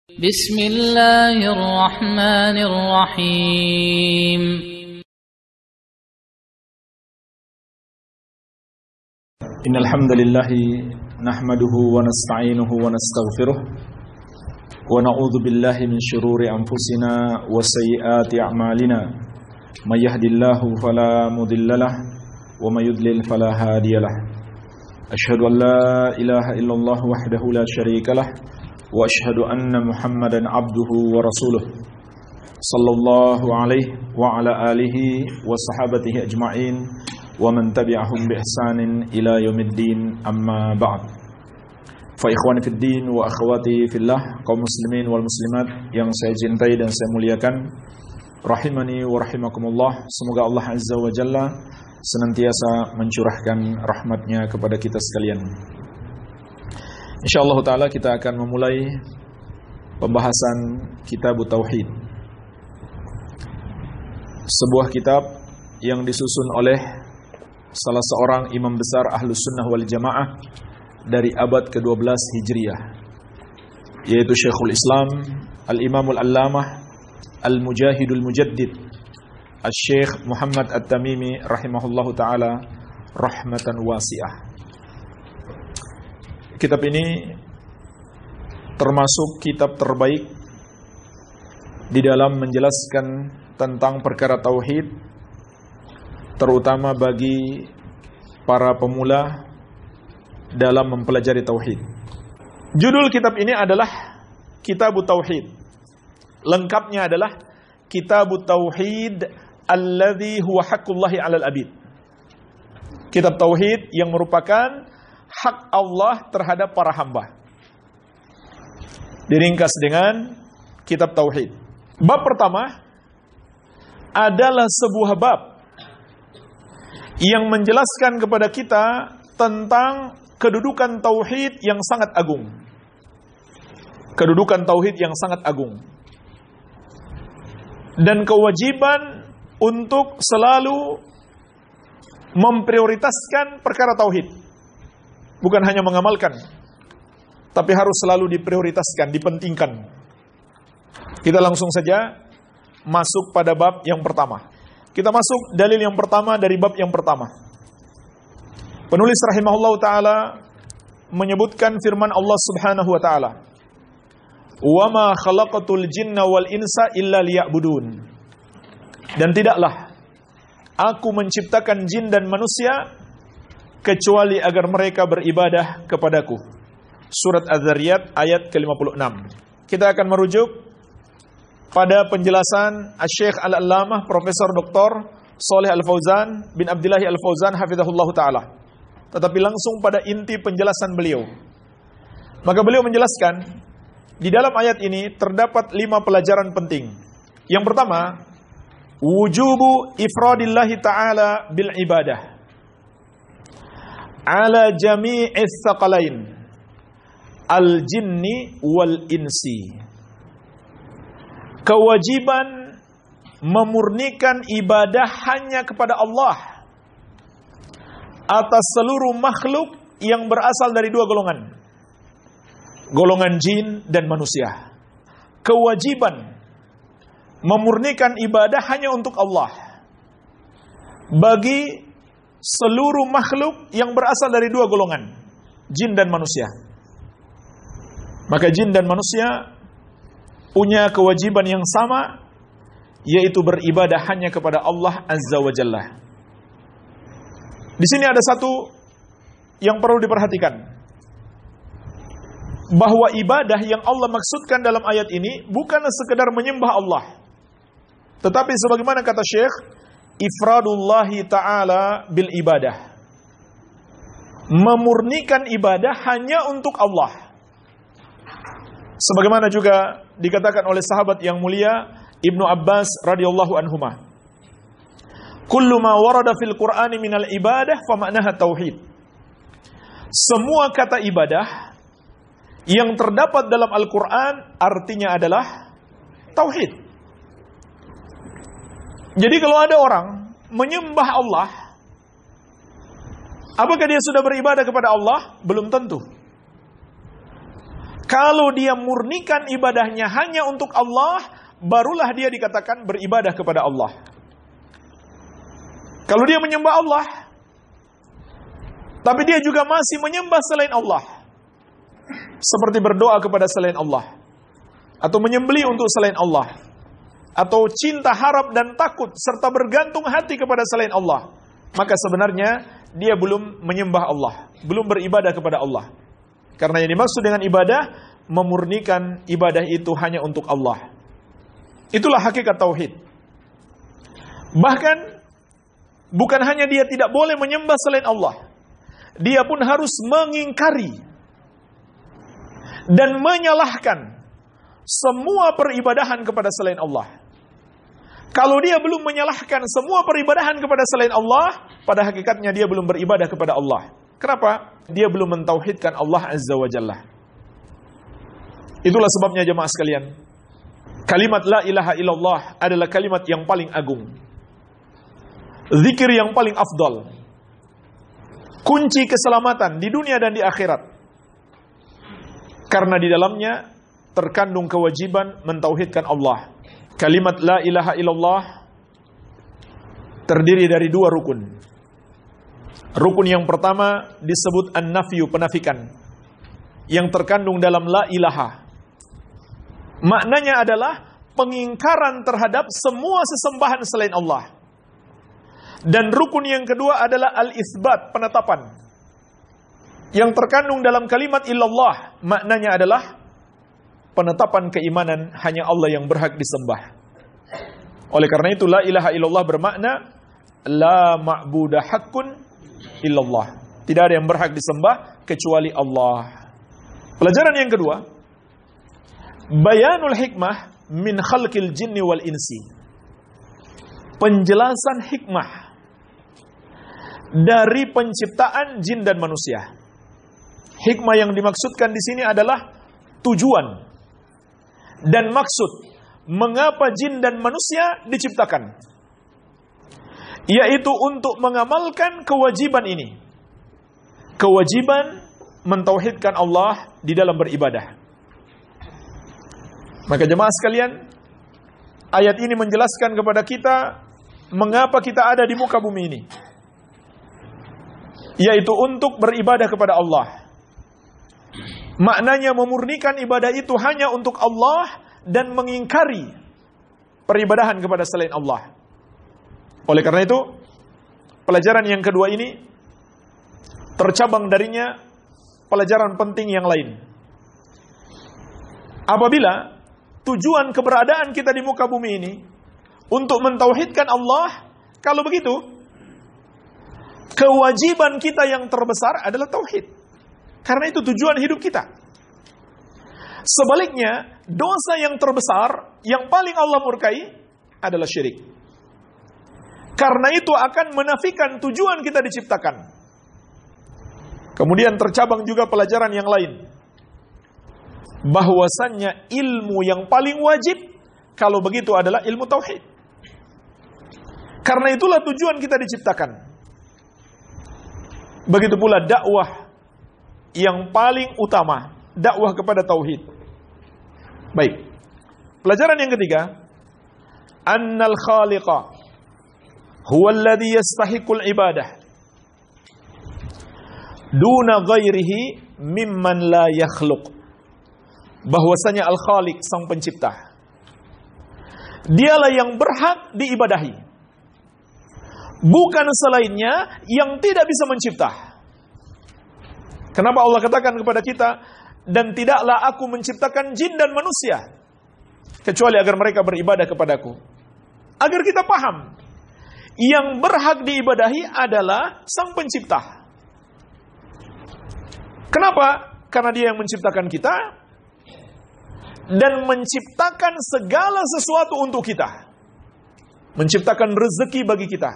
بسم الله الرحمن الرحيم إن الحمد لله نحمده ونستعينه ونستغفره ونعوذ بالله من شرور أنفسنا وسيئات أعمالنا من يهد الله فلا مضل له ومن يضلل فلا هادي له أشهد أن لا إله إلا الله وحده لا شريك له وأشهد أن محمدا عبده ورسوله صلى الله عليه وعلى آله وصحابته أجمعين ومن تبعهم بإحسان إلى يوم الدين أما بعد فإخواني في الدين وأخواتي في الله kaum muslimin wal muslimat yang saya cintai dan saya muliakan, rahimani wa rahimakumullah. Semoga Allah Azza wa Jalla senantiasa mencurahkan rahmatnya kepada kita sekalian. InsyaAllah ta'ala kita akan memulai pembahasan Kitab Tauhid, sebuah kitab yang disusun oleh salah seorang imam besar Ahlus Sunnah wal Jamaah dari abad ke-12 Hijriah, yaitu Syekhul Islam Al-Imamul Allamah Al-Mujahidul Mujaddid Al-Syekh Muhammad At-Tamimi rahimahullahu ta'ala rahmatan wasi'ah. Kitab ini termasuk kitab terbaik di dalam menjelaskan tentang perkara tauhid, terutama bagi para pemula dalam mempelajari tauhid. Judul kitab ini adalah Kitab Tauhid. Lengkapnya adalah Kitab Tauhid alladzi huwa haqqullahi 'alal 'abid. Kitab tauhid yang merupakan hak Allah terhadap para hamba. Diringkas dengan kitab tauhid. Bab pertama adalah sebuah bab yang menjelaskan kepada kita tentang kedudukan tauhid yang sangat agung. Kedudukan tauhid yang sangat agung. Dan kewajiban untuk selalu memprioritaskan perkara tauhid. Bukan hanya mengamalkan, tapi harus selalu diprioritaskan, dipentingkan. Kita langsung saja masuk pada bab yang pertama. Kita masuk dalil yang pertama dari bab yang pertama. Penulis rahimahullah ta'ala menyebutkan firman Allah subhanahu wa ta'ala, "Wa ma khalaqatul jinna wal insa illa liya'budun." Dan tidaklah aku menciptakan jin dan manusia kecuali agar mereka beribadah kepadaku. Surat Az-Zariyat ayat ke-56. Kita akan merujuk pada penjelasan Syekh Al-Allamah Profesor Dr. Shalih Al-Fauzan bin Abdullah Al-Fauzan hafizahullah ta'ala. Tetapi langsung pada inti penjelasan beliau. Maka beliau menjelaskan, di dalam ayat ini terdapat 5 pelajaran penting. Yang pertama, wujubu ifradillahi ta'ala bil ibadah ala jami'is saqalain al-jinni wal insi. Kewajiban memurnikan ibadah hanya kepada Allah atas seluruh makhluk yang berasal dari 2 golongan. Golongan jin dan manusia. Kewajiban memurnikan ibadah hanya untuk Allah bagi seluruh makhluk yang berasal dari 2 golongan, jin dan manusia. Maka jin dan manusia punya kewajiban yang sama, yaitu beribadah hanya kepada Allah Azza wa Jalla. Di sini ada satu yang perlu diperhatikan, bahwa ibadah yang Allah maksudkan dalam ayat ini bukan sekedar menyembah Allah, tetapi sebagaimana kata Syekh, ifradullahi ta'ala bil ibadah, memurnikan ibadah hanya untuk Allah. Sebagaimana juga dikatakan oleh sahabat yang mulia Ibnu Abbas radhiyallahu anhuma, kullu ma warada fil Qur'ani minal ibadah fa ma'naha tauhid. Semua kata ibadah yang terdapat dalam Al-Qur'an artinya adalah tauhid. Jadi kalau ada orang menyembah Allah, apakah dia sudah beribadah kepada Allah? Belum tentu. Kalau dia murnikan ibadahnya hanya untuk Allah, barulah dia dikatakan beribadah kepada Allah. Kalau dia menyembah Allah, tapi dia juga masih menyembah selain Allah, seperti berdoa kepada selain Allah, atau menyembelih untuk selain Allah, atau cinta, harap, dan takut, serta bergantung hati kepada selain Allah, maka sebenarnya dia belum menyembah Allah, belum beribadah kepada Allah. Karena yang dimaksud dengan ibadah, memurnikan ibadah itu hanya untuk Allah. Itulah hakikat tauhid. Bahkan, bukan hanya dia tidak boleh menyembah selain Allah, dia pun harus mengingkari dan menyalahkan semua peribadahan kepada selain Allah. Kalau dia belum menyalahkan semua peribadahan kepada selain Allah, pada hakikatnya dia belum beribadah kepada Allah. Kenapa? Dia belum mentauhidkan Allah Azza wa Jalla. Itulah sebabnya jemaah sekalian, kalimat la ilaha illallah adalah kalimat yang paling agung, zikir yang paling afdal, kunci keselamatan di dunia dan di akhirat. Karena di dalamnya terkandung kewajiban mentauhidkan Allah. Kalimat la ilaha illallah terdiri dari dua rukun. Rukun yang pertama disebut an-nafyu, penafikan, yang terkandung dalam la ilaha. Maknanya adalah pengingkaran terhadap semua sesembahan selain Allah. Dan rukun yang kedua adalah al-itsbat, penetapan, yang terkandung dalam kalimat illallah. Maknanya adalah penetapan keimanan hanya Allah yang berhak disembah. Oleh karena itu la ilaha illallah bermakna la ma'budah haqqun illallah. Tidak ada yang berhak disembah kecuali Allah. Pelajaran yang kedua, bayanul hikmah min khalqil jinni wal insi. Penjelasan hikmah dari penciptaan jin dan manusia. Hikmah yang dimaksudkan di sini adalah tujuan dan maksud mengapa jin dan manusia diciptakan, yaitu untuk mengamalkan kewajiban ini, kewajiban mentauhidkan Allah di dalam beribadah. Maka jemaah sekalian, ayat ini menjelaskan kepada kita mengapa kita ada di muka bumi ini, yaitu untuk beribadah kepada Allah. Maknanya memurnikan ibadah itu hanya untuk Allah dan mengingkari peribadahan kepada selain Allah. Oleh karena itu, pelajaran yang kedua ini tercabang darinya pelajaran penting yang lain. Apabila tujuan keberadaan kita di muka bumi ini untuk mentauhidkan Allah, kalau begitu, kewajiban kita yang terbesar adalah tauhid. Karena itu tujuan hidup kita. Sebaliknya, dosa yang terbesar, yang paling Allah murkai, adalah syirik. Karena itu akan menafikan tujuan kita diciptakan. Kemudian tercabang juga pelajaran yang lain, bahwasannya ilmu yang paling wajib, kalau begitu adalah ilmu tauhid. Karena itulah tujuan kita diciptakan. Begitu pula dakwah yang paling utama, dakwah kepada tauhid. Baik. Pelajaran yang ketiga, annal khaliqa huwa alladhi yastahiqul ibadah duna ghairihi mimman la yakhluq. Bahwasanya al-khaliq, sang pencipta, dialah yang berhak diibadahi, bukan selainnya yang tidak bisa mencipta. Kenapa Allah katakan kepada kita, dan tidaklah aku menciptakan jin dan manusia kecuali agar mereka beribadah kepadaku. Agar kita paham, yang berhak diibadahi adalah sang pencipta. Kenapa? Karena dia yang menciptakan kita dan menciptakan segala sesuatu untuk kita. Menciptakan rezeki bagi kita,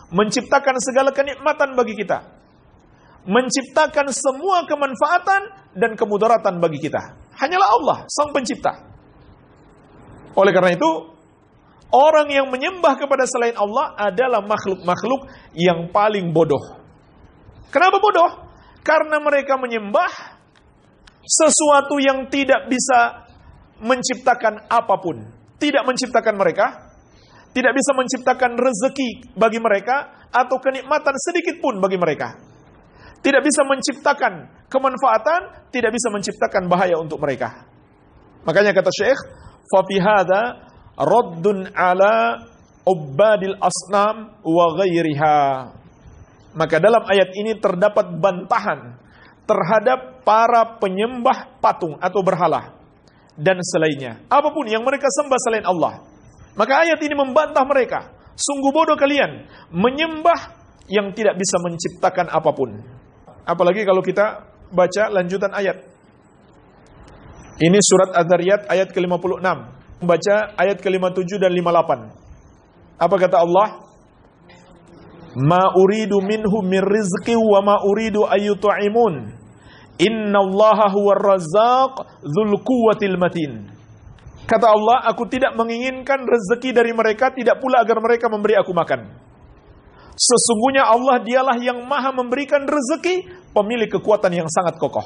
menciptakan segala kenikmatan bagi kita, menciptakan semua kemanfaatan dan kemudaratan bagi kita. Hanyalah Allah, sang pencipta. Oleh karena itu, orang yang menyembah kepada selain Allah adalah makhluk-makhluk yang paling bodoh. Kenapa bodoh? Karena mereka menyembah sesuatu yang tidak bisa menciptakan apapun, tidak menciptakan mereka, tidak bisa menciptakan rezeki bagi mereka, atau kenikmatan sedikit pun bagi mereka. Tidak bisa menciptakan kemanfaatan, tidak bisa menciptakan bahaya untuk mereka. Makanya kata Syekh, fa fi hadza raddun ala ubbadil asnam wa ghairiha. Maka dalam ayat ini terdapat bantahan terhadap para penyembah patung atau berhala dan selainnya, apapun yang mereka sembah selain Allah. Maka ayat ini membantah mereka. Sungguh bodoh kalian menyembah yang tidak bisa menciptakan apapun. Apalagi kalau kita baca lanjutan ayat. Ini surat Az-Zariyat ayat ke-56. Baca ayat ke-57 dan 58. Apa kata Allah? Ma uridu minhum min rizqi wa ma uridu ayyut'imun. Innallaha huwar razzaq dzul quwwatil matin. Kata Allah, aku tidak menginginkan rezeki dari mereka, tidak pula agar mereka memberi aku makan. Sesungguhnya Allah dialah yang maha memberikan rezeki, pemilik kekuatan yang sangat kokoh.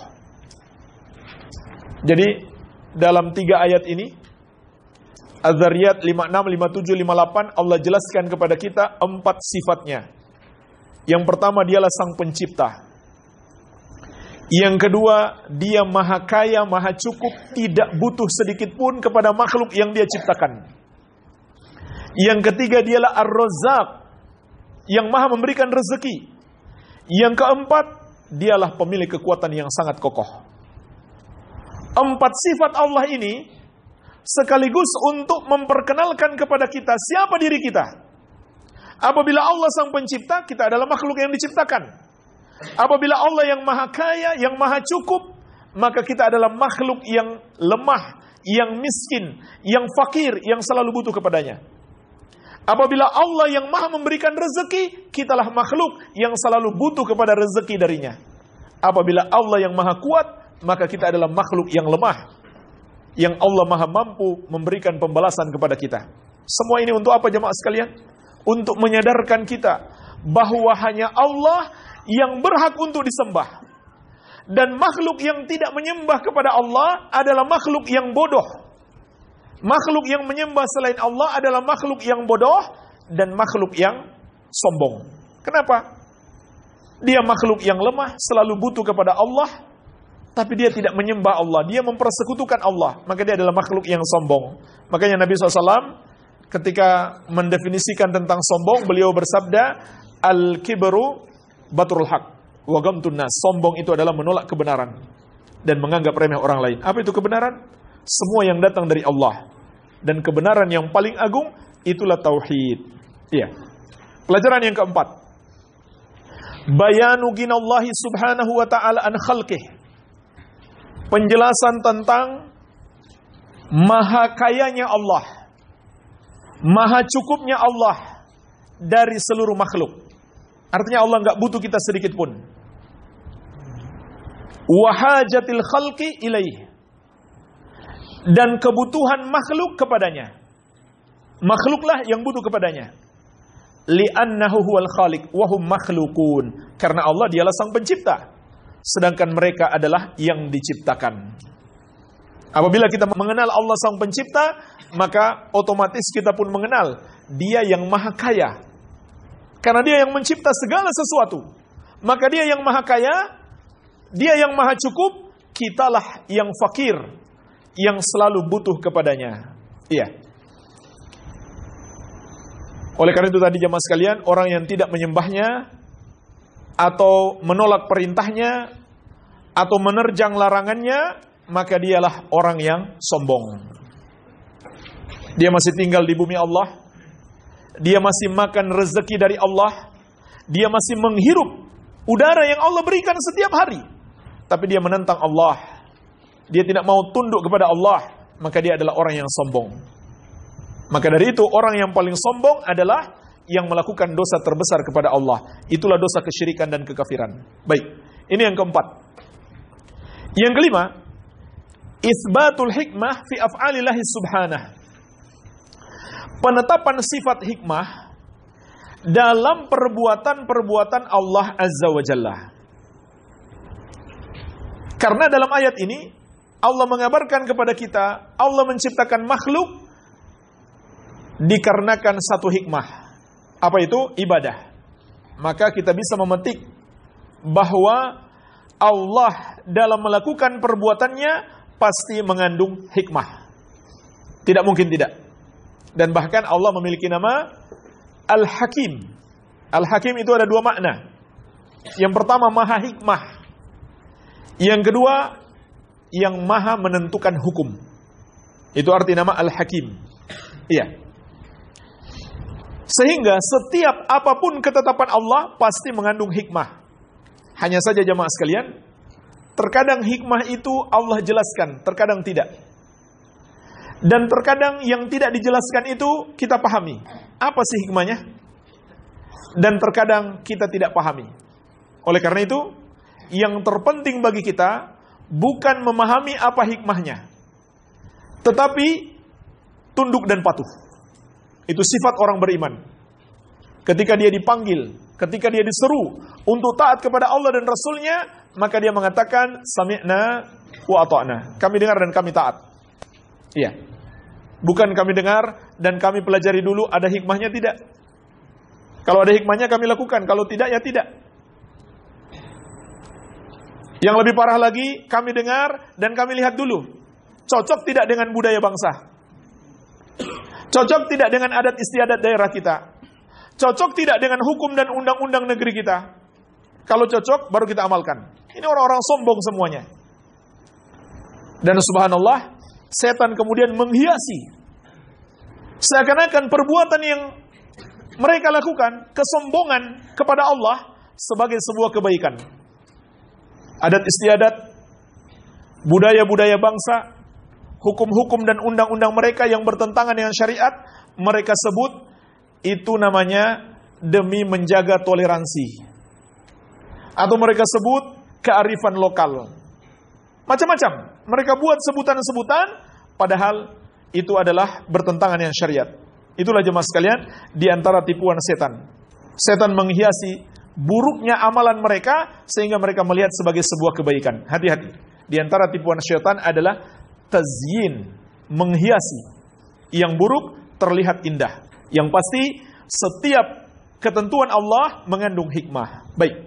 Jadi dalam 3 ayat ini, Az-Zariyat 56, 57, 58, Allah jelaskan kepada kita 4 sifatnya. Yang pertama, dialah sang pencipta. Yang kedua, dia maha kaya, maha cukup, tidak butuh sedikit pun kepada makhluk yang dia ciptakan. Yang ketiga, dialah Ar-Razzaq, yang maha memberikan rezeki. Yang keempat, dialah pemilik kekuatan yang sangat kokoh. 4 sifat Allah ini sekaligus untuk memperkenalkan kepada kita siapa diri kita. Apabila Allah sang pencipta, kita adalah makhluk yang diciptakan. Apabila Allah yang maha kaya, yang maha cukup, maka kita adalah makhluk yang lemah, yang miskin, yang fakir, yang selalu butuh kepadanya. Apabila Allah yang maha memberikan rezeki, kitalah makhluk yang selalu butuh kepada rezeki darinya. Apabila Allah yang maha kuat, maka kita adalah makhluk yang lemah, yang Allah maha mampu memberikan pembalasan kepada kita. Semua ini untuk apa jemaah sekalian? Untuk menyadarkan kita bahwa hanya Allah yang berhak untuk disembah. Dan makhluk yang tidak menyembah kepada Allah adalah makhluk yang bodoh. Makhluk yang menyembah selain Allah adalah makhluk yang bodoh dan makhluk yang sombong. Kenapa? Dia makhluk yang lemah, selalu butuh kepada Allah, tapi dia tidak menyembah Allah. Dia mempersekutukan Allah, maka dia adalah makhluk yang sombong. Makanya Nabi SAW ketika mendefinisikan tentang sombong, beliau bersabda, Al-kibru batrul haq wa gamtun nas. Sombong itu adalah menolak kebenaran dan menganggap remeh orang lain. Apa itu kebenaran? Semua yang datang dari Allah. Dan kebenaran yang paling agung itulah tauhid. Iya. Pelajaran yang keempat. Bayanu ginallahi subhanahu wa ta'ala an khalqih. Penjelasan tentang maha kayanya Allah, maha cukupnya Allah dari seluruh makhluk. Artinya Allah enggak butuh kita sedikit pun. Wa hajatil khalqi ilaih. Dan kebutuhan makhluk kepadanya. Makhluklah yang butuh kepadanya. Li'annahu huwal khaliq wa hum makhluqun. Karena Allah dialah sang pencipta, sedangkan mereka adalah yang diciptakan. Apabila kita mengenal Allah sang pencipta, maka otomatis kita pun mengenal Dia yang maha kaya. Karena Dia yang mencipta segala sesuatu. Maka Dia yang maha kaya, Dia yang maha cukup, kitalah yang fakir, yang selalu butuh kepadanya. Iya. Oleh karena itu tadi jemaah sekalian, orang yang tidak menyembahnya, atau menolak perintahnya, atau menerjang larangannya, maka dialah orang yang sombong. Dia masih tinggal di bumi Allah, dia masih makan rezeki dari Allah, dia masih menghirup udara yang Allah berikan setiap hari, tapi dia menentang Allah, dia tidak mau tunduk kepada Allah, maka dia adalah orang yang sombong. Maka dari itu orang yang paling sombong adalah yang melakukan dosa terbesar kepada Allah. Itulah dosa kesyirikan dan kekafiran. Baik, ini yang keempat. Yang kelima, isbatul hikmah fi af'alillahi subhanah. Penetapan sifat hikmah dalam perbuatan-perbuatan Allah Azza wa Jalla. Karena dalam ayat ini Allah mengabarkan kepada kita, Allah menciptakan makhluk dikarenakan satu hikmah. Apa itu? Ibadah. Maka kita bisa memetik bahwa Allah dalam melakukan perbuatannya pasti mengandung hikmah. Tidak mungkin tidak. Dan bahkan Allah memiliki nama Al-Hakim. Al-Hakim itu ada dua makna. Yang pertama, maha hikmah. Yang kedua, yang maha menentukan hukum. Itu arti nama Al-Hakim. Iya. Sehingga setiap apapun ketetapan Allah pasti mengandung hikmah. Hanya saja jemaah sekalian, terkadang hikmah itu Allah jelaskan, terkadang tidak. Dan terkadang yang tidak dijelaskan itu kita pahami. Apa sih hikmahnya? Dan terkadang kita tidak pahami. Oleh karena itu, yang terpenting bagi kita bukan memahami apa hikmahnya, tetapi tunduk dan patuh. Itu sifat orang beriman. Ketika dia dipanggil, ketika dia diseru untuk taat kepada Allah dan Rasulnya, maka dia mengatakan sami'na wa ata'na. Kami dengar dan kami taat. Iya. Bukan kami dengar dan kami pelajari dulu ada hikmahnya, tidak. Kalau ada hikmahnya kami lakukan, kalau tidak ya tidak. Yang lebih parah lagi, kami dengar dan kami lihat dulu. Cocok tidak dengan budaya bangsa? Cocok tidak dengan adat istiadat daerah kita? Cocok tidak dengan hukum dan undang-undang negeri kita? Kalau cocok, baru kita amalkan. Ini orang-orang sombong semuanya. Dan subhanallah, setan kemudian menghiasi. Seakan-akan perbuatan yang mereka lakukan, kesombongan kepada Allah, sebagai sebuah kebaikan. Adat istiadat, budaya-budaya bangsa, hukum-hukum dan undang-undang mereka yang bertentangan dengan syariat, mereka sebut itu namanya demi menjaga toleransi. Atau mereka sebut kearifan lokal. Macam-macam. Mereka buat sebutan-sebutan, padahal itu adalah bertentangan dengan syariat. Itulah jemaah sekalian, di antara tipuan setan. Setan menghiasi buruknya amalan mereka, sehingga mereka melihat sebagai sebuah kebaikan. Hati-hati. Di antara tipuan syaitan adalah tazyin, menghiasi. Yang buruk terlihat indah. Yang pasti setiap ketentuan Allah mengandung hikmah. Baik.